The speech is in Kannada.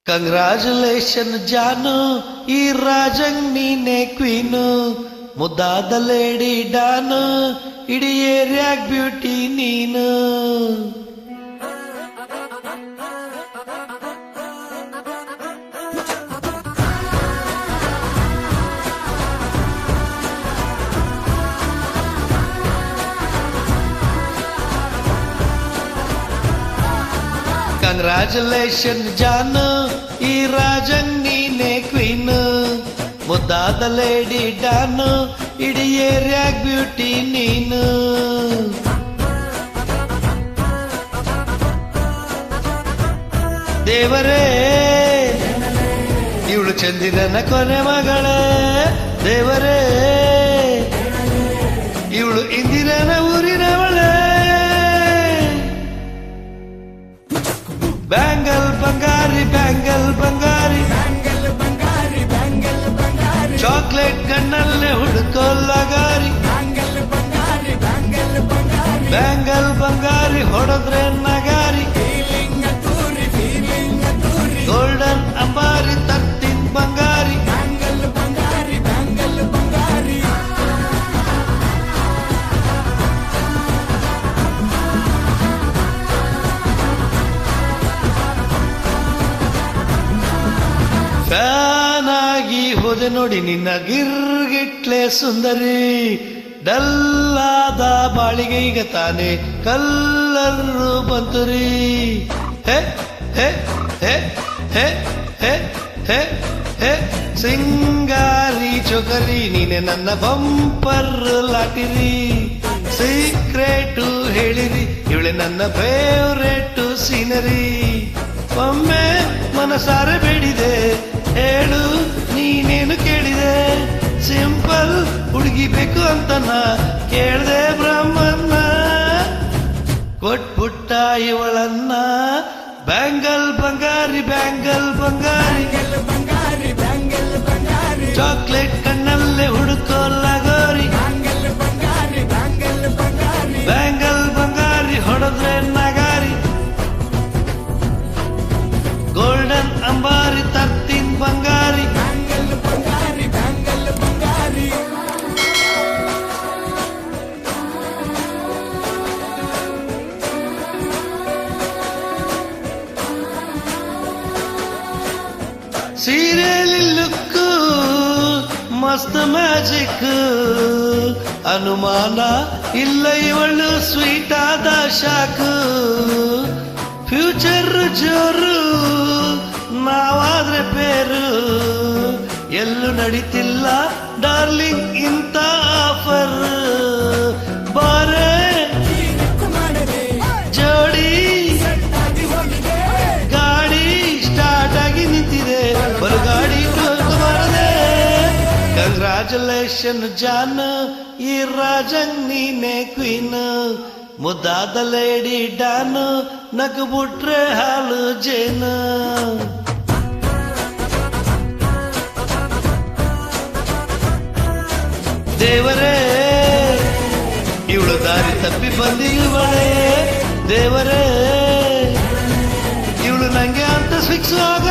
ಕಂಗ್ರಾಚುಲೇಷನ್ ಜಾನು, ಈ ರಾಜಂಗ್ ನೀನೆ ಕ್ವೀನು, ಮುದ್ದಾದ ಲೇಡಿ ಡಾನು, ಇಡೀ ಏರಿಯಾಗ್ ಬ್ಯೂಟಿ ನೀನು. ಕಂಗ್ರಾಚುಲೇಷನ್ ಜಾನು, ಈ ರಾಜಂಗ್ ನೀನೆ ಕ್ವೀನು, ಮುದ್ದಾದ ಲೇಡಿ ಡಾನು, ಇಡೀ ಏರಿಯಾಗ್ ಬ್ಯೂಟಿ ನೀನು. ದೇವರೇ ಇವಳು ಚಂದಿರನ ಕೊನೆ ಮಗಳೇ, ದೇವರೇ ಇವಳು ಇಂದಿರನ ಊರಿನವಳೇ. ಬ್ಯಾಂಗಲ್ ಬಂಗಾರಿ ಬ್ಯಾಂಗಲ್ ಬಂಗಾರಿ, ಚಾಕ್ಲೇಟ್ ಕಣ್ಣಲ್ಲೇ ಹುಡುಕೋ ಲಗಾರಿ, ಬ್ಯಾಂಗಲ್ ಬಂಗಾರಿ ಹೊಡೆದ್ರೆ ನಗಾರಿ, ಗೋಲ್ಡನ್ ಅಂಬಾರಿ ತತ್ತಿನ್ ಬಂಗಾರಿ. ಫ್ಯಾನ್ ಆಗಿ ಹೋದೆ ನೋಡಿ ನಿನ್ನ ಗಿರ್ಗಿಟ್ಲೆ ಸುಂದರಿ, ಡಲ್ಲಾದ ಬಾಳಿಗೆ ಈಗ ತಾನೆ ಕಲ್ಲರು ಬಂತುರಿ. ಹೇ ಹೇ ಹೇ ಹೇ ಹೇ ಹೇ ಹೇ ಸಿಂಗಾರಿ ಚೊಕರಿ, ನೀನೆ ನನ್ನ ಬಂಪರ್ ಲಾಟಿರಿ. ಸೀಕ್ರೆಟು ಹೇಳಿರಿ, ಇವಳೆ ನನ್ನ ಫೇವ್ರೇಟ್ ಸೀನರಿ. ಒಮ್ಮೆ ಮನಸಾರೆ ಬೇಡಿದೆ, ಹೇಳು ನೀನೇನು ಕೇಳಿದೆ. ಸಿಂಪಲ್ ಹುಡುಗಿ ಬೇಕು ಅಂತ ನಾ ಕೇಳ್ದೆ ಬ್ರಹ್ಮನ್ನ, ಕೊಟ್ಬಿಟ್ಟ ಇವಳನ್ನ. ಬ್ಯಾಂಗಲ್ ಬಂಗಾರಿ ಬ್ಯಾಂಗಲ್ ಬಂಗಾರಿ, ಚಾಕ್ಲೇಟ್ ಕಣ್ಣಲ್ಲೇ ಹುಡುಕೋ ಲಗೋರಿ, ಬ್ಯಾಂಗಲ್ ಬಂಗಾರಿ ಹೊಡೆದ್ರೆ ನಗಾರಿ, ಗೋಲ್ಡನ್ ಅಂಬಾರಿ ತತ್ತಿನ್ ಬಂಗಾರಿ. ಸೀರೆಲಿ ಲುಕ್ಕು ಮಸ್ತ್ ಮ್ಯಾಜಿಕ್, ಅನುಮಾನ ಇಲ್ಲ ಇವಳು ಸ್ವೀಟ್ ಆದ ಶಾಕು. ಫ್ಯೂಚರ್ ಜೋರು ನಾವಾದ್ರೆ ಪೇರು, ಎಲ್ಲೂ ನಡೀತಿಲ್ಲ ಡಾರ್ಲಿಂಗ್ ಇಂಥ ಆಫರ್. ಬಾರೆ ಜೋಡಿ ಗಾಡಿ ಸ್ಟಾರ್ಟ್ ಆಗಿ ನಿಂತಿದೆ, ಬಲು ಗಾಡಿ ಬರದೆ. ಕಂಗ್ರಾಚುಲೇಷನ್ ಜಾನು, ಈ ರಾಜಂಗ್ ನೀನೆ ಕ್ವೀನು, ಮುದ್ದಾದ ಲೇಡಿ ಡಾನು, ನಗು ಬಿಟ್ರೆ ಹಾಲು ಜೇನು. ದೇವರೇ ಇವಳು ದಾರಿ ತಪ್ಪಿ ಬಂದಿರುವಳೆ, ದೇವರೇ ಇವಳು ನಂಗೆ ಅಂತ ಫಿಕ್ಸ್ ಆಗ